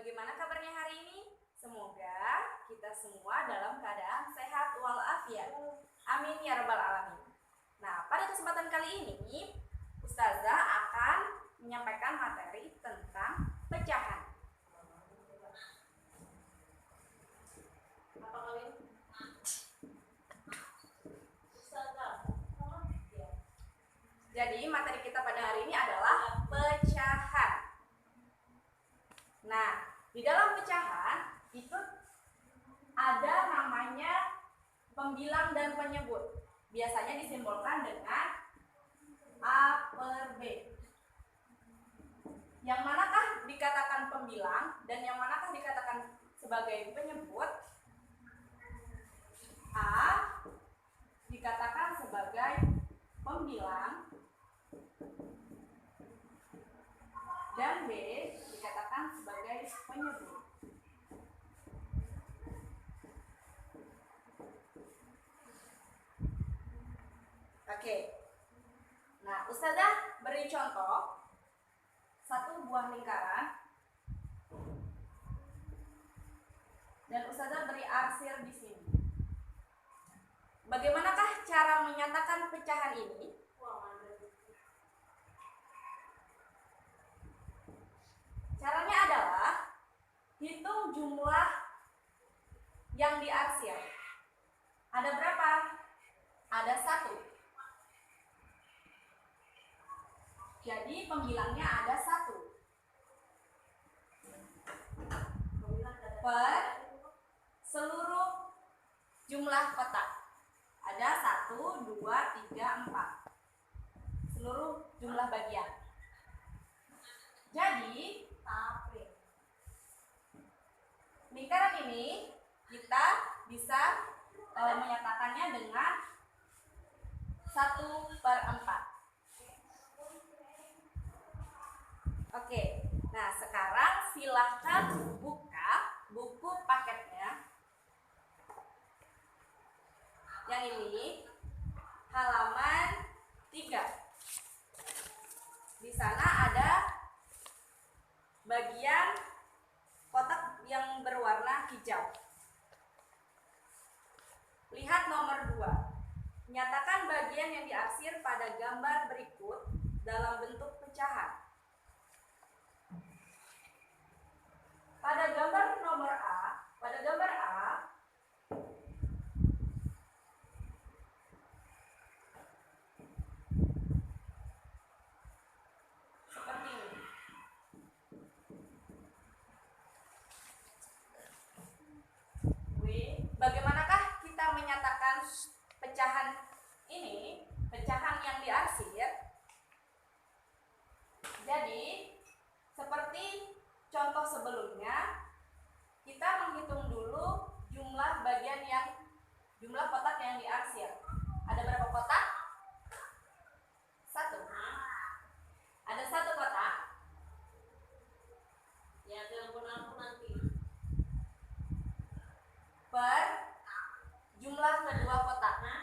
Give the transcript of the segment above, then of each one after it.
Bagaimana kabarnya hari ini? Semoga kita semua dalam keadaan sehat walafiat. Amin ya rabbal alamin. Nah, pada kesempatan kali ini Ustazah akan menyampaikan materi tentang pecahan. Jadi materi kita pada hari ini adalah pecahan. Nah, di dalam pecahan itu ada namanya pembilang dan penyebut. Biasanya disimbolkan dengan A per B. Yang manakah dikatakan pembilang dan yang manakah dikatakan sebagai penyebut? A dikatakan sebagai pembilang dan B dikatakan sebagai penyebut. Oke. Nah, Ustazah beri contoh satu buah lingkaran dan Ustazah beri arsir di sini. Bagaimanakah cara menyatakan pecahan ini? Caranya adalah hitung jumlah yang diarsir. Ada berapa? Ada 1. Jadi pembilangnya ada 1 per seluruh jumlah kotak. Ada 1, 2, 3, 4. Seluruh jumlah bagian. Jadi lingkaran ini kita bisa menyatakannya dengan 1/4. Oke, nah sekarang silahkan buka buku paketnya. Yang ini halaman 3. Di sana ada bagian kotak yang berwarna hijau. Lihat nomor 2. Nyatakan bagian yang diarsir pada gambar berikut dalam bentuk pecahan. Pada gambar nomor A, seperti ini. Bagaimanakah kita menyatakan pecahan ini, pecahan yang diarsir? Jadi, seperti contoh sebelumnya, kita menghitung dulu jumlah kotak yang diarsir. Ada berapa kotak? 1. Ada 1 kotak. Ya, telepon aku nanti. Per jumlah kedua kotaknya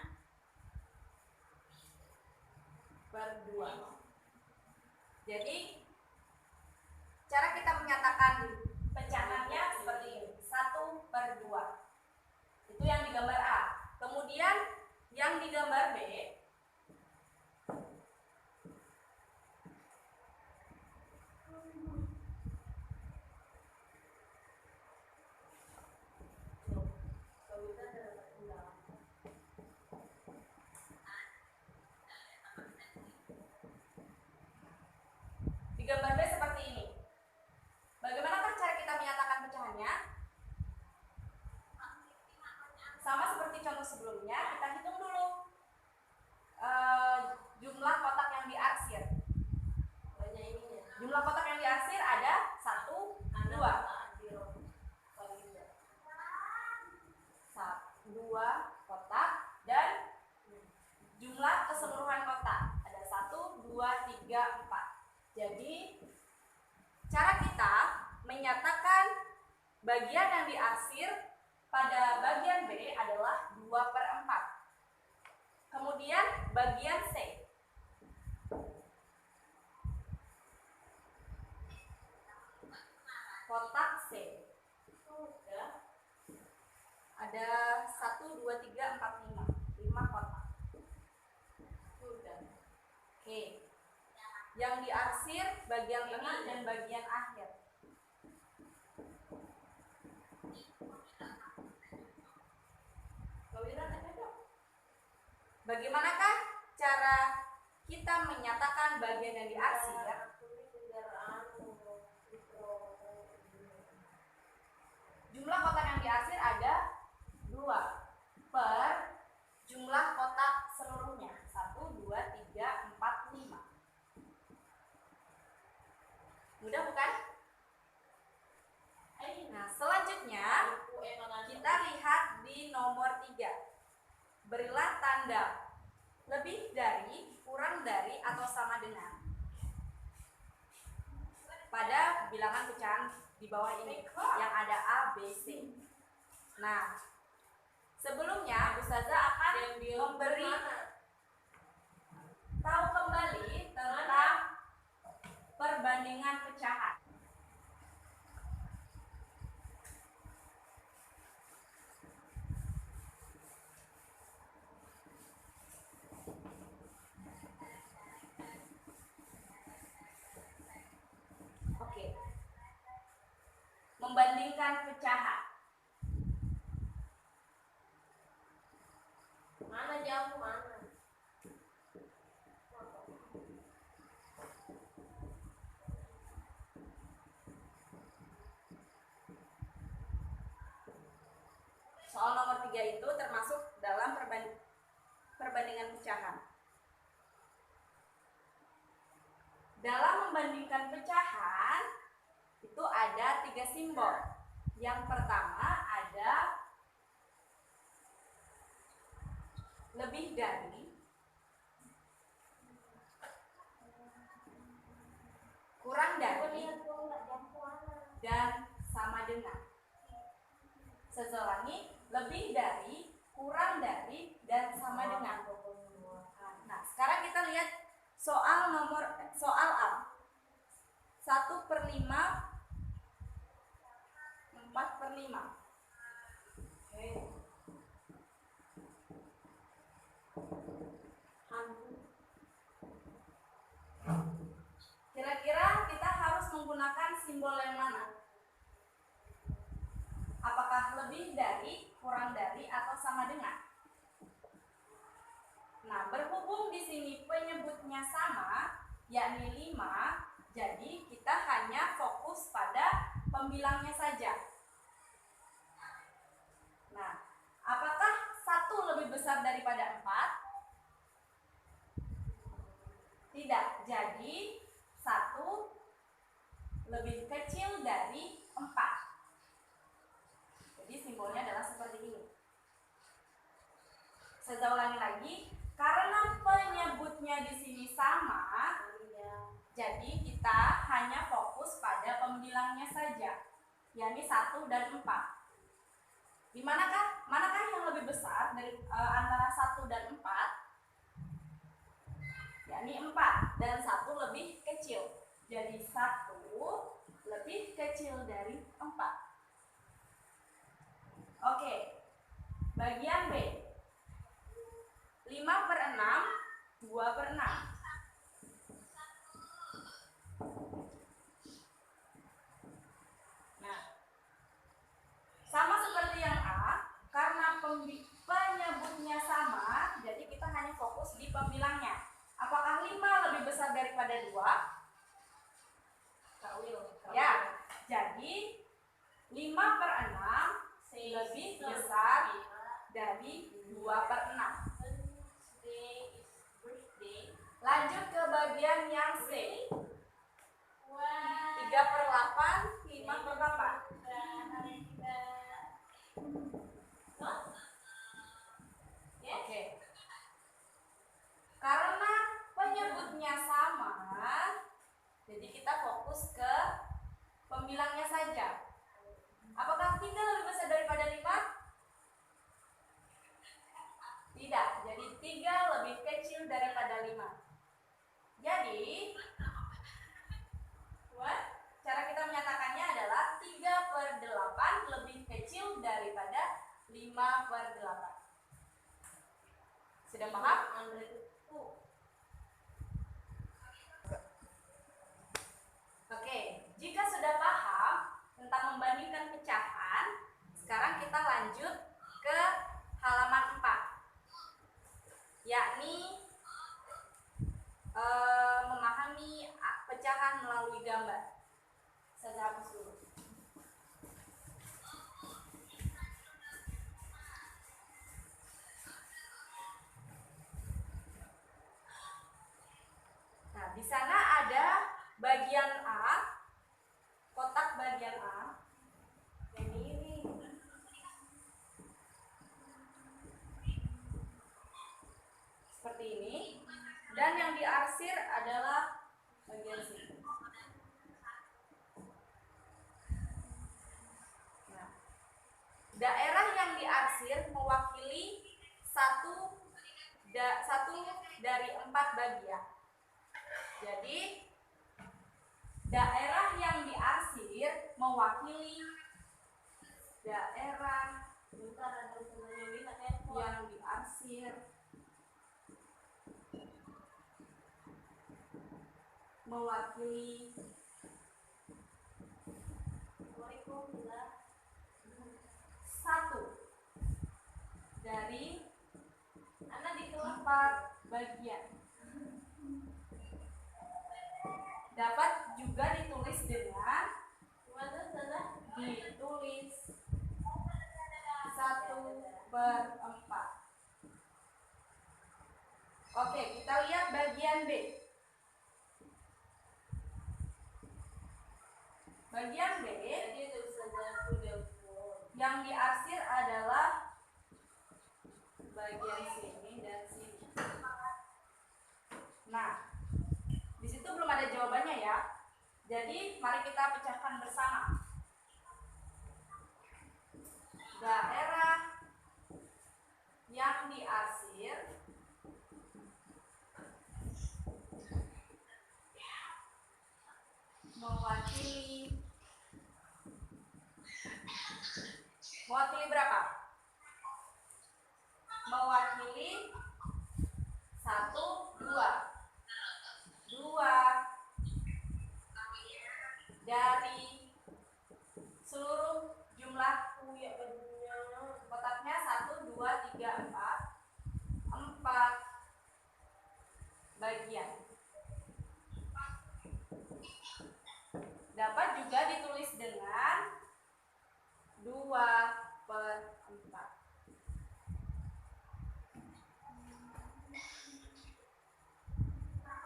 per 2. Jadi cara kita menyatakan pecahannya seperti ini, 1/2. Itu yang di gambar A. Kemudian yang di gambar B seperti ini. Bagaimanakah cara kita menyatakan pecahannya? Sama seperti contoh sebelumnya, kita hitung dulu jumlah kotak yang diarsir. Jumlah kotak yang diarsir ada 1, 2. 2 kotak dan jumlah keseluruhan kotak ada 1, 2, 3, 4. Jadi cara kita menyatakan bagian yang diarsir pada bagian B adalah 2/4. Kemudian bagian C kotak C C. Ada 1, 2, 3, 4, 5. 5 kotak. Oke. Yang diarsir bagian tengah dan bagian akhir. Bagaimanakah cara kita menyatakan bagian yang diarsir? Jumlah kotak yang diarsir ada 2 per jumlah kotak seluruhnya. 1, 2, 3, 4, 5. Mudah bukan? Nah, selanjutnya kita lihat di nomor 3. Berilah tanda lebih dari, kurang dari, atau sama dengan pada bilangan pecahan di bawah ini yang ada A, B, C. Nah, sebelumnya Ustazah akan memberi tahu kembali tentang perbandingan pecahan. Oke. Membandingkan pecahan. Mana jauh mana? Soal nomor 3 itu termasuk dalam perbandingan pecahan. Dalam membandingkan pecahan itu ada 3 simbol. Yang pertama ada lebih dari, kurang dari, dan sama dengan. Saya ulangi, lebih dari, kurang dari, dan sama dengan. Nah, sekarang kita lihat soal A. 1/5, 4/5. Kira-kira kita harus menggunakan simbol yang mana? Apakah lebih dari, kurang dari, atau sama dengan? Nah, berhubung di sini penyebutnya sama, yakni 5, jadi kita hanya fokus pada pembilangnya saja. Nah, apakah 1 lebih besar daripada 4? Tidak. Jadi 1 lebih kecil dari 4. Jadi simbolnya adalah seperti ini. Saya ulangi lagi, karena penyebutnya di sini sama, jadi kita hanya fokus pada pembilangnya saja, yakni 1 dan 4. Manakah yang lebih besar dari antara 1 dan 4? Yakni 4, dan 1 lebih kecil. Jadi 1 lebih kecil dari 4. Oke, bagian B. 5/6, 2/6. Nah, sama seperti yang A, karena penyebutnya sama, jadi kita hanya fokus di pembilangnya. Apakah 5 lebih besar daripada 2? Ya, jadi 5/6 lebih besar dari 2/6. Lanjut ke bagian yang C. 3/8, 5/8. Oke. Karena penyebutnya sama, jadi kita fokus ke pembilangnya saja. Apakah 3 lebih besar daripada 5? Tidak. Jadi 3 lebih kecil daripada 5. Jadi cara kita menyatakannya adalah 3/5 5/8. Sudah paham? Oke, jika sudah paham tentang membandingkan pecahan, sekarang kita lanjut ke halaman 4, yakni memahami pecahan melalui gambar. Saya hapus dulu. Nah, di sana ada bagian A, kotak bagian A. Yang ini. Seperti ini. Dan yang diarsir adalah bagian sini. Nah, daerah yang diarsir mewakili satu dari 4 bagian. Jadi daerah yang diarsir mewakili daerah yang diarsir mewakili satu dari 4 bagian. Dapat juga ditulis dengan 1/4. Oke, kita lihat bagian B. Bagian B yang diarsir adalah bagian sini dan sini. Nah, di situ belum ada jawabannya ya. Jadi mari kita pecahkan bersama. Daerah yang diarsir mewakili berapa? Mewakili 1, 2 dari seluruh jumlah kotaknya 1, 2, 3, 4 bagian. Dapat juga ditulis dengan 2/4.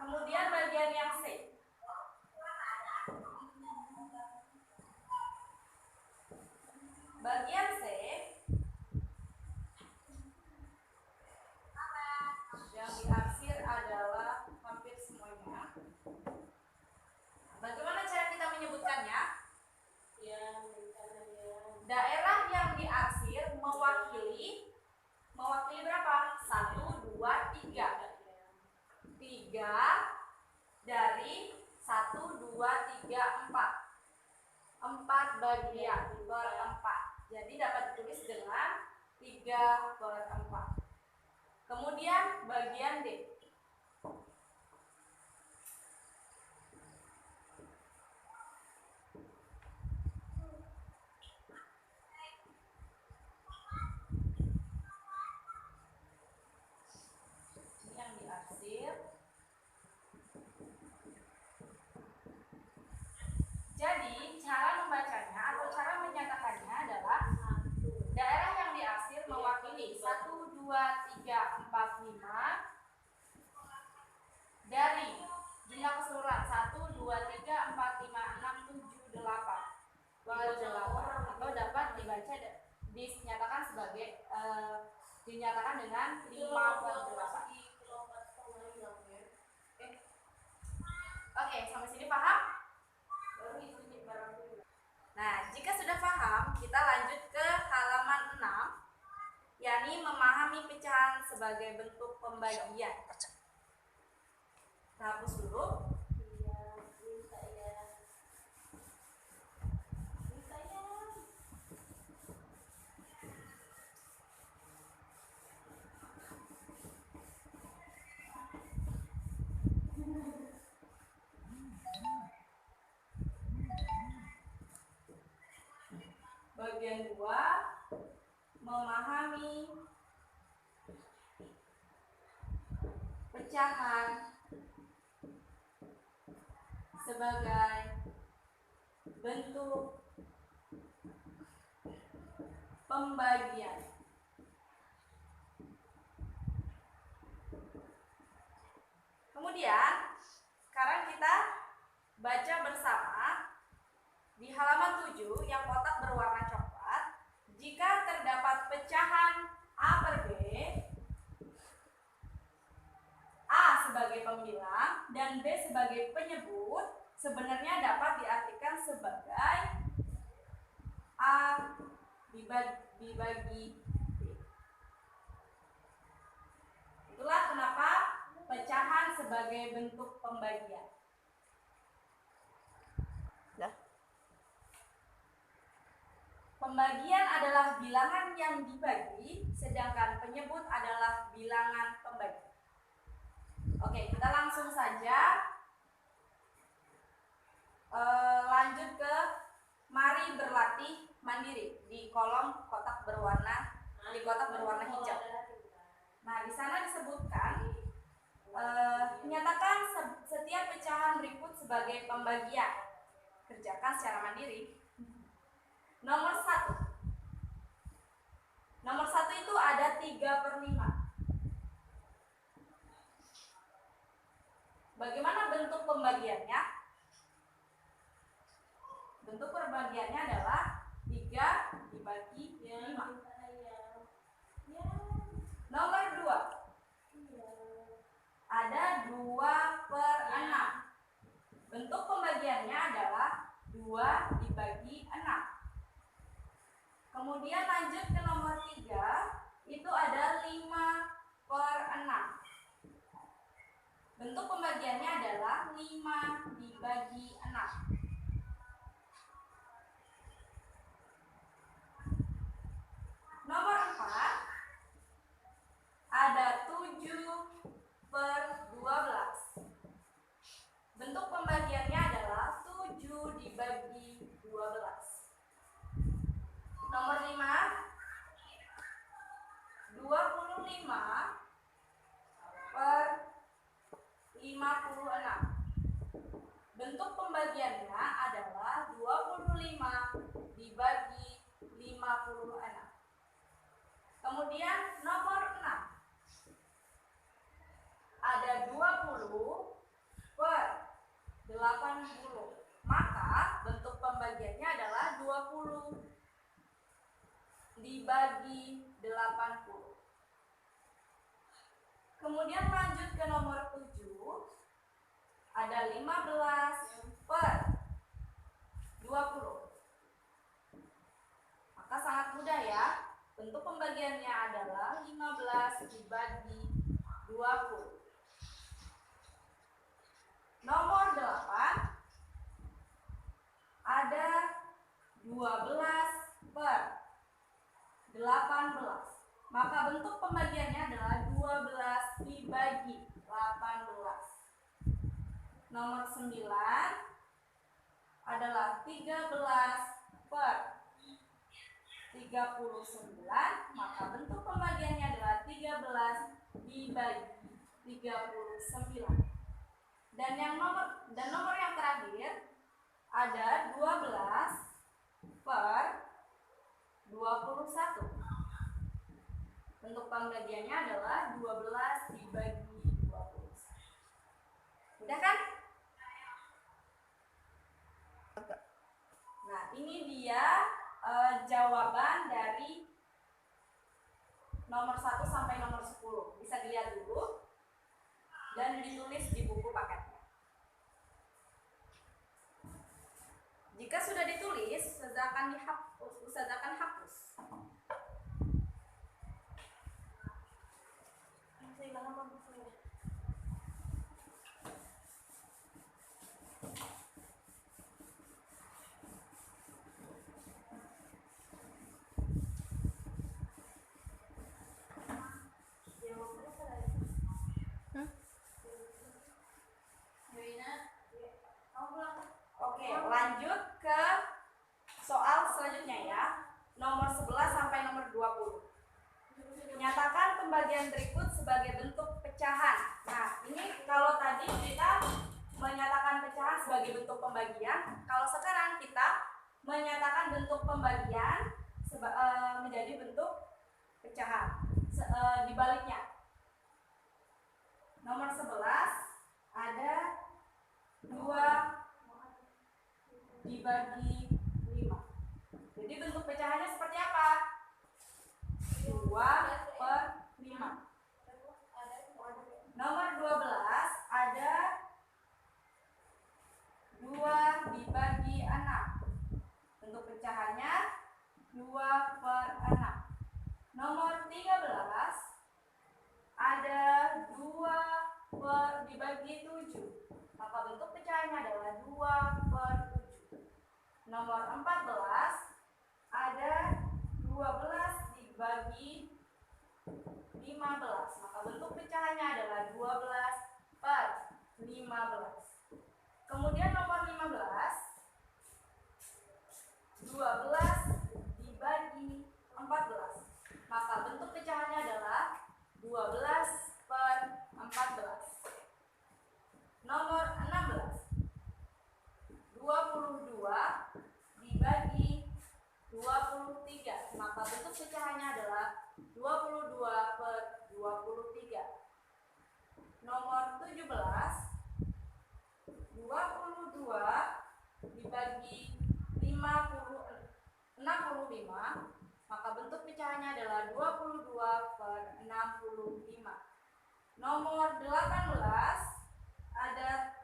Kemudian bagian yang C. Bagian C yang diarsir adalah hampir semuanya. Bagaimana cara kita menyebutkannya? Daerah yang diarsir mewakili berapa? 1, 2, 3. 3 dari 1, 2, 3, 4. 4 bagian per 4. Jadi dapat ditulis dengan 3/4. Kemudian bagian D. Ini yang diarsir. Jadi cara membacanya atau cara menyatakannya adalah daerah yang diarsir mewakili 1, 2, 3, 4, 5 dari jumlah keseluruhan 1, 2, 3, 4, 5, 6, 7, 8 atau dapat dibaca dinyatakan sebagai dinyatakan dengan 5/8. Oke, sampai sini paham? Nah, jika sudah paham, kita lanjut ke halaman 6, yakni memahami pecahan sebagai bentuk pembagian. Kita hapus dulu. Bagian 2, memahami pecahan sebagai bentuk pembagian. Kemudian sekarang kita baca bersama di halaman 7 yang kotak berwarna coklat. Jika terdapat pecahan A per B, A sebagai pembilang dan B sebagai penyebut, sebenarnya dapat diartikan sebagai A dibagi B. Itulah kenapa pecahan sebagai bentuk pembagian. Pembagian adalah bilangan yang dibagi, sedangkan penyebut adalah bilangan pembagi. Oke, kita langsung saja lanjut ke mari berlatih mandiri di kolom kotak berwarna hijau. Nah, di sana disebutkan menyatakan setiap pecahan berikut sebagai pembagian. Kerjakan secara mandiri. Nomor 1 itu ada 3/5. Bagaimana bentuk pembagiannya? Bentuk pembagiannya adalah 3 dibagi 5. Nomor 2 ada 2/6. Bentuk pembagiannya adalah 2 dibagi 6. Kemudian lanjut ke nomor 3, itu ada 5/6. Bentuk pembagiannya adalah 5 dibagi 6. Nomor 4, ada 7/12. Bentuk pembagiannya adalah 7 dibagi 12. Nomor 5, 25/56. Bentuk pembagiannya adalah 25 dibagi 56. Kemudian nomor 6, ada 20/80. Maka bentuk pembagiannya adalah 20 dibagi 80. Kemudian lanjut ke nomor 7, ada 15/20. Maka sangat mudah ya. Bentuk pembagiannya adalah 15 dibagi 20. Nomor 8, ada 12/18. Maka bentuk pembagiannya adalah 12 dibagi 18. Nomor 9 adalah 13/39. Maka bentuk pembagiannya adalah 13 dibagi 39. Dan nomor yang terakhir ada 12/21. Bentuk pembagiannya adalah 12 dibagi 20. Udah kan? Nah, ini dia jawaban dari nomor 1 sampai nomor 10. Bisa dilihat dulu dan ditulis di buku paketnya. Jika sudah ditulis, Ustazah akan hapus. Oke, lanjut ke soal selanjutnya ya. nomor 11 sampai nomor 20. Nyatakan pembagian berikut sebagai bentuk pecahan. Nah, ini kalau tadi kita menyatakan pecahan sebagai bentuk pembagian, kalau sekarang kita menyatakan bentuk pembagian menjadi bentuk pecahan. Dibaliknya. Nomor 11 ada 2 dibagi 5. Jadi bentuk pecahannya seperti apa? 2/5. Nomor 12 ada 2 dibagi 6. Bentuk pecahannya 2/6. Nomor 13 ada 2 dibagi 7. Maka bentuk pecahannya adalah 2/7. Nomor 14 ada 12 dibagi 15. Maka bentuk pecahannya adalah 12/15. Kemudian nomor 15, 12 dibagi 14. Maka bentuk pecahannya adalah 12/14. Nomor 16, 22 dibagi 23. Maka bentuk pecahannya adalah 22/23. Nomor 17, 22 dibagi 65. Maka bentuk pecahannya adalah 22/65. Nomor 18 ada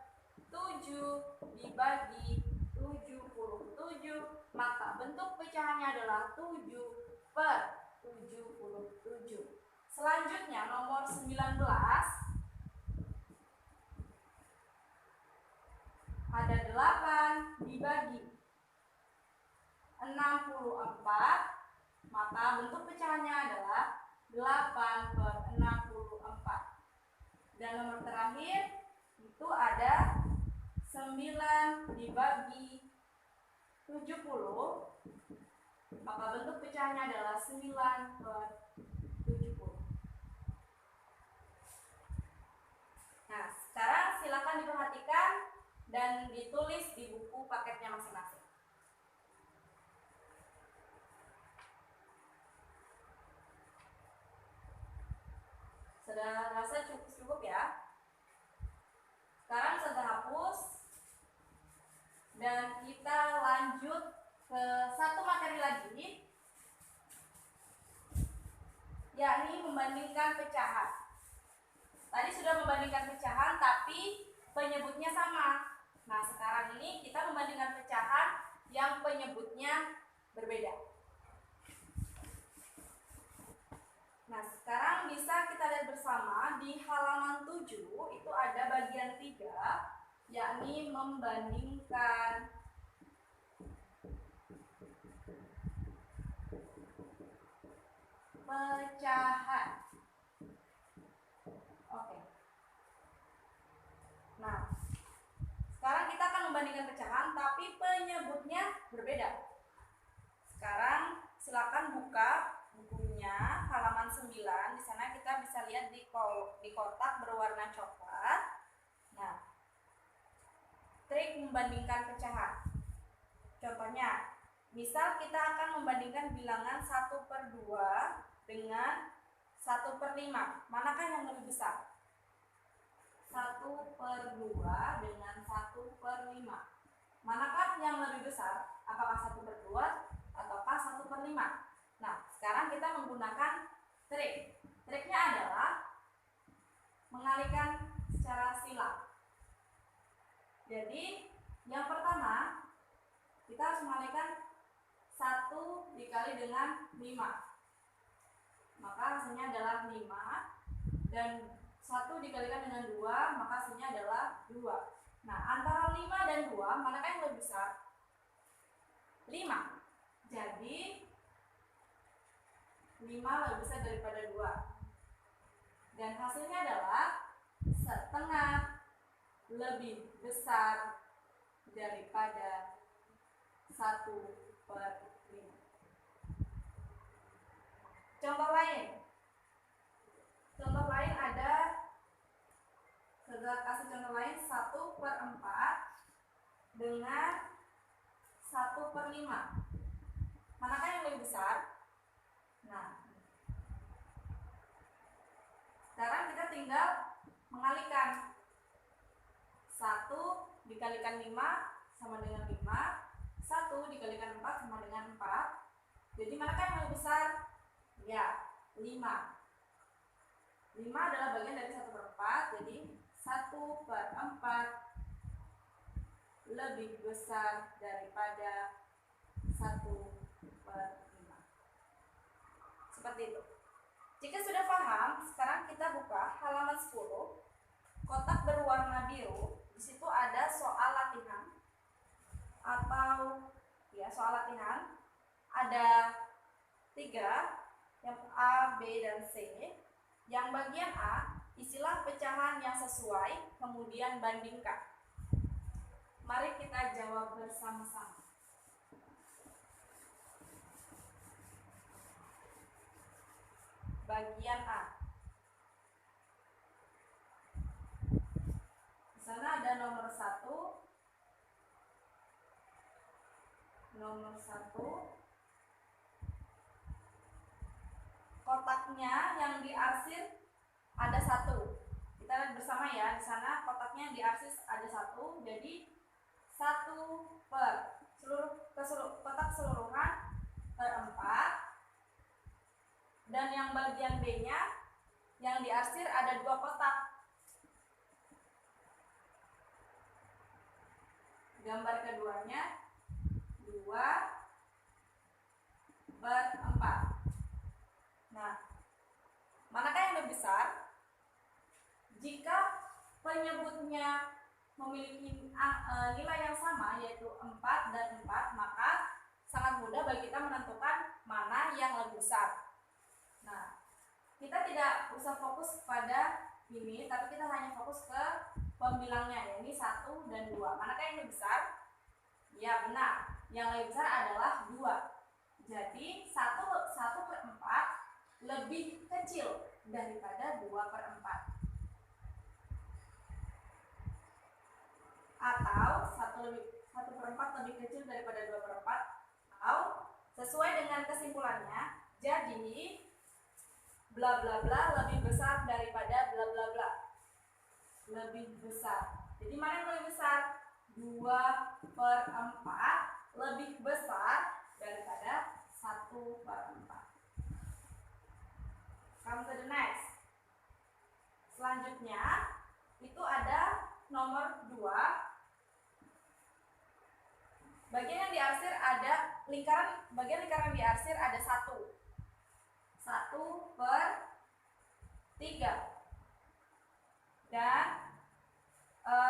7 dibagi 77. Maka bentuk pecahannya adalah 7/77. Selanjutnya nomor 19 ada 8 dibagi 64. Maka bentuk pecahannya adalah 8/64. Dan nomor terakhir itu ada 9 dibagi 70. Maka bentuk pecahannya adalah 9/70. Nah, sekarang silakan diperhatikan dan ditulis di buku paketnya masing-masing. Sudah rasa cukup ya? Sekarang sudah hapus dan kita lanjut ke satu materi lagi, yakni membandingkan pecahan. Tadi sudah membandingkan pecahan tapi penyebutnya sama. Nah, sekarang ini kita membandingkan pecahan yang penyebutnya berbeda. Nah, sekarang bisa kita lihat bersama di halaman 7 itu ada bagian 3, yakni membandingkan pecahan. Oke. Nah, sekarang kita akan membandingkan pecahan tapi penyebutnya berbeda. Sekarang silakan buka bukunya halaman 9. Di sana kita bisa lihat di kotak berwarna coklat. Nah, trik membandingkan pecahan. Contohnya, misal kita akan membandingkan bilangan 1/2 dengan 1/5. Manakah yang lebih besar? 1/2 dengan 1/5. Manakah yang lebih besar? Apakah 1/2 ataukah 1/5? Nah, sekarang kita menggunakan trik. Triknya adalah mengalihkan secara silang. Jadi, yang pertama kita harus mengalihkan 1 dikali dengan 5. Maka hasilnya adalah 5. Dan 1 dikalikan dengan 2, maka hasilnya adalah 2. Nah, antara 5 dan 2, manakah yang lebih besar? 5. Jadi 5 lebih besar daripada 2. Dan hasilnya adalah setengah lebih besar daripada 1/5. Contoh lain. Contoh lain ada, saya kasih contoh lain 1/4 dengan 1/5. Manakah yang lebih besar? Nah, sekarang kita tinggal mengalihkan. 1 dikalikan 5 sama dengan 5. 1 dikalikan 4 sama dengan 4. Jadi manakah yang lebih besar? Ya, 5. 5 adalah bagian dari 1/4. Jadi 1/4 lebih besar daripada 1/5. Seperti itu. Jika sudah paham, sekarang kita buka halaman 10. Kotak berwarna biru. Di situ ada soal latihan atau ya soal latihan. Ada 3, yang A, B, dan C. Yang bagian A, isilah pecahan yang sesuai, kemudian bandingkan. Mari kita jawab bersama-sama. Bagian A. Di sana ada nomor 1. Nomor 1. Kotaknya yang diarsir ada 1. Kita lihat bersama ya, di sana kotaknya yang diarsir ada 1. Jadi 1 per kotak keseluruhan per 4. Dan yang bagian B-nya yang diarsir ada 2 kotak. Gambar keduanya 2/4. Nah, manakah yang lebih besar? Jika penyebutnya memiliki nilai yang sama, yaitu 4 dan 4, maka sangat mudah bagi kita menentukan mana yang lebih besar. Nah, kita tidak usah fokus pada ini, tapi kita hanya fokus ke pembilangnya, yaitu 1 dan 2. Manakah yang lebih besar? Ya, benar. Yang lebih besar adalah 2. Jadi 1/4 lebih kecil daripada 2/4. Atau 1/4 lebih kecil daripada 2/4. Atau sesuai dengan kesimpulannya, jadi bla bla bla lebih besar daripada bla bla bla. Lebih besar. Jadi mana yang lebih besar? 2/4 lebih besar daripada 1/4. Come to the next. Selanjutnya itu ada nomor 2. Bagian yang diarsir ada bagian lingkaran yang diarsir ada 1. 1/3. Dan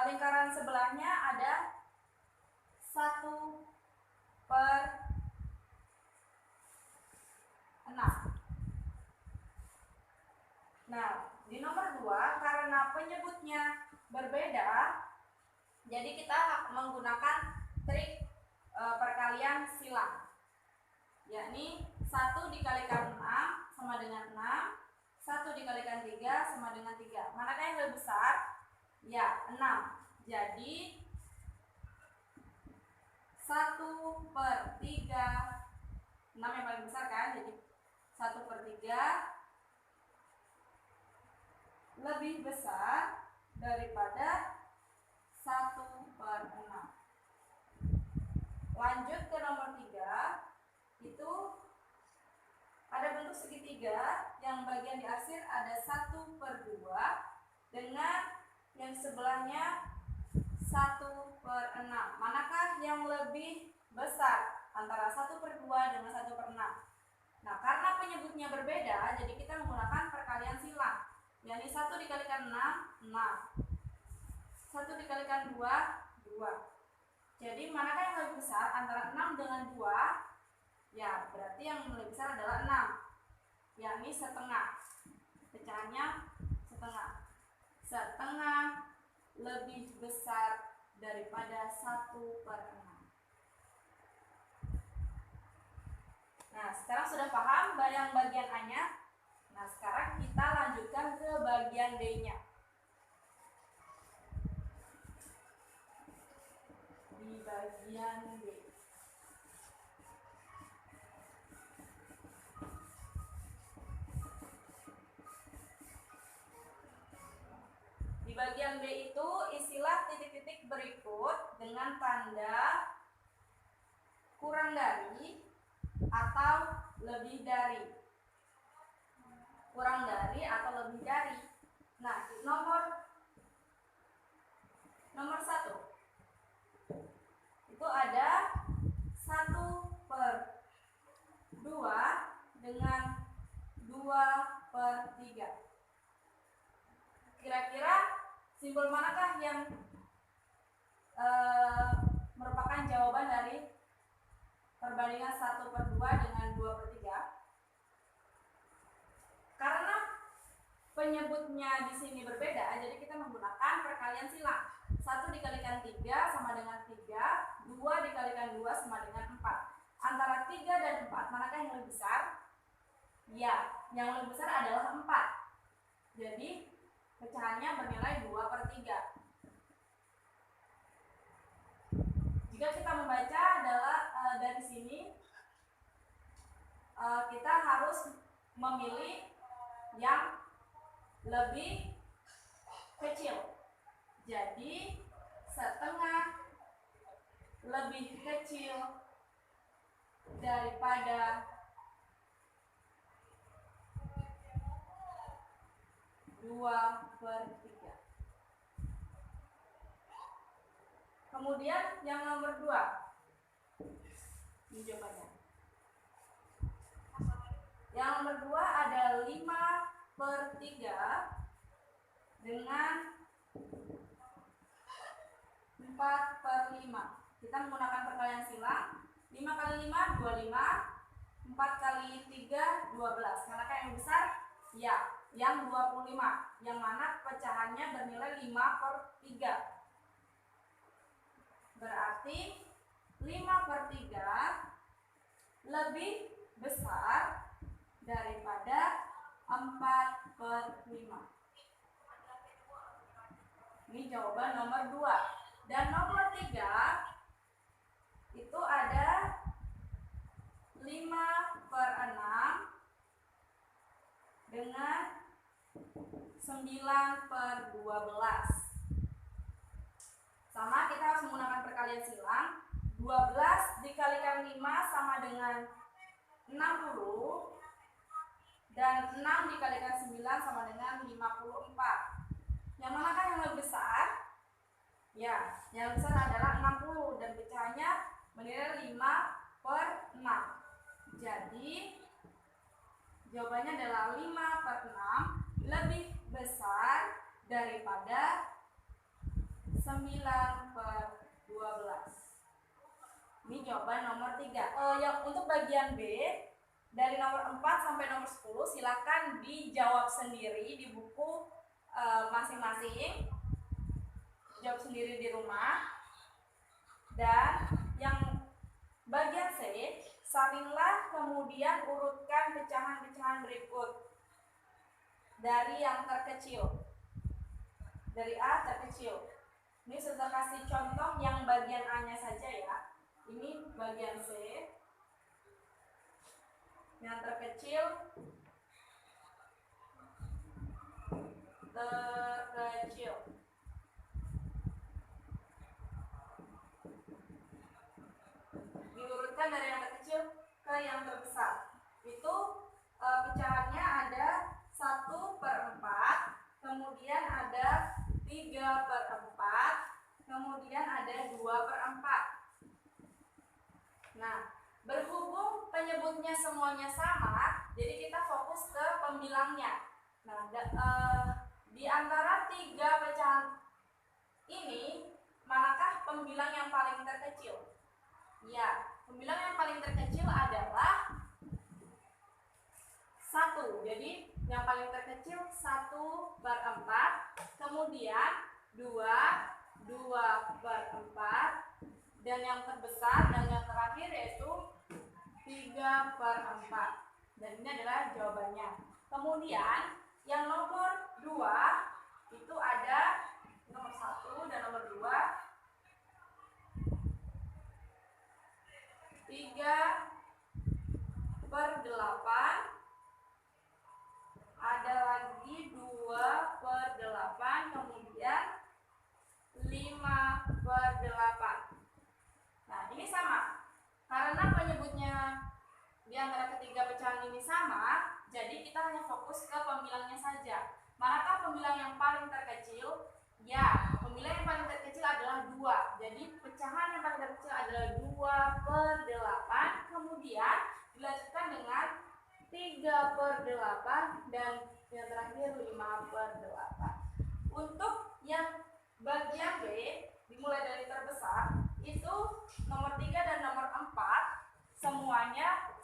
lingkaran sebelahnya ada 1/6. Nah, di nomor 2 karena penyebutnya berbeda, jadi kita menggunakan trik perkalian silang, yakni 1 dikalikan 6 sama dengan 6, 1 dikalikan 3 sama dengan 3. Manakah yang lebih besar? Ya, 6. Jadi 1/3, 6 yang paling besar kan, jadi 1/3 lebih besar daripada 1/6. Lanjut ke nomor 3. Itu ada bentuk segitiga yang bagian diarsir ada 1/2 dengan yang sebelahnya 1/6. Manakah yang lebih besar antara 1/2 dengan 1/6? Nah, karena penyebutnya berbeda, jadi kita menggunakan perkalian silang. Yakni 1 dikalikan 6, 6. 1 dikalikan 2, 2. Jadi manakah yang lebih besar antara 6 dengan 2? Ya, berarti yang lebih besar adalah 6. Yakni setengah. Pecahannya setengah. Setengah lebih besar daripada 1/6. Nah, sekarang sudah paham yang bagian A-nya. Nah, sekarang kita lanjutkan ke bagian B-nya. Di bagian B. Di bagian B itu isilah titik-titik berikut dengan tanda kurang dari atau lebih dari. Kurang dari atau lebih dari. Nah, nomor 1 itu ada 1/2 dengan 2/3. Kira-kira simbol manakah yang merupakan jawaban dari perbandingan 1/2 dengan 2/3? Karena penyebutnya di sini berbeda, jadi kita menggunakan perkalian silang. 1 dikalikan 3 sama dengan 3, 2 dikalikan 2 sama dengan 4. Antara 3 dan 4, manakah yang lebih besar? Ya, yang lebih besar adalah 4. Jadi, pecahannya bernilai 2/3. Jika kita membaca adalah dari sini, kita harus memilih yang lebih kecil. Jadi setengah lebih kecil daripada 2/3. Kemudian yang nomor 2. Ini jawabannya. Yang nomor 2 ada 5/3 dengan 4/5. Kita menggunakan perkalian silang. 5 kali 5, 25. 4 kali 3, 12. Manakah yang besar? Ya, yang 25. Yang mana pecahannya bernilai 5/3. Berarti 5/3 lebih besar daripada 4/5. Ini jawaban nomor 2. Dan nomor 3 itu ada 5/6 dengan 9/12. Sama, kita harus menggunakan perkalian silang. 12 dikalikan 5 sama dengan 60. Dan 6 dikalikan 9 sama dengan 54. Yang manakah yang lebih besar? Ya, yang lebih besar adalah 60. Dan pecahannya bernilai 5/6. Jadi, jawabannya adalah 5/6 lebih besar daripada 9/12. Ini jawaban nomor 3. Yang untuk bagian B dari nomor 4 sampai nomor 10 silakan dijawab sendiri di buku masing-masing. Jawab sendiri di rumah. Dan yang bagian C, salinglah kemudian urutkan pecahan-pecahan berikut dari yang terkecil. Dari A terkecil. Ini sudah kasih contoh yang bagian A-nya saja ya. Ini bagian C. Yang terkecil. Diurutkan dari yang terkecil ke yang terbesar. Itu pecahannya ada 1/4, kemudian ada 3/4, kemudian ada 2/4. Nah, berhubung penyebutnya semuanya sama, jadi kita fokus ke pembilangnya. Nah, di antara 3 pecahan ini, manakah pembilang yang paling terkecil? Ya, pembilang yang paling terkecil adalah 1. Jadi, yang paling terkecil 1/4, kemudian 2/4, dan yang terbesar dan yang terakhir yaitu 3/4. Dan ini adalah jawabannya. Kemudian yang nomor 2 itu ada nomor 1 dan nomor 2. 3/8. Ada lagi 2/8, kemudian 5/8. Nah, ini sama. Karena penyebutnya di antara ketiga pecahan ini sama, jadi kita hanya fokus ke pembilangnya saja. Manakah pembilang yang paling terkecil? Ya, pembilang yang paling terkecil adalah 2. Jadi pecahan yang paling terkecil adalah 2/8. Kemudian dilanjutkan dengan 3/8 dan yang terakhir 5/8. Untuk yang bagian B dimulai dari terbesar itu nomor 3 dan nomor 4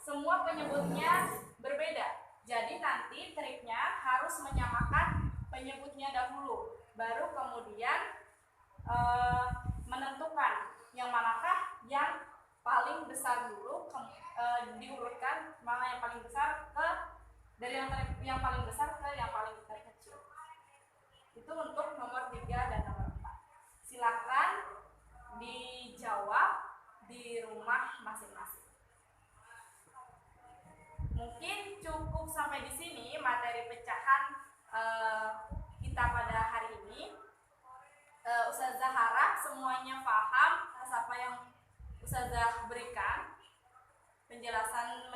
semua penyebutnya berbeda. Jadi nanti triknya harus menyamakan penyebutnya dahulu, baru kemudian menentukan yang manakah yang paling besar dulu, diurutkan mana yang paling besar dari yang paling besar ke yang paling terkecil. Itu untuk nomor 3 dan nomor 4. Silakan dijawab di rumah masing-masing. Mungkin cukup sampai di sini materi pecahan kita pada hari ini. Ustazah harap semuanya paham atas apa yang Ustazah berikan. Penjelasan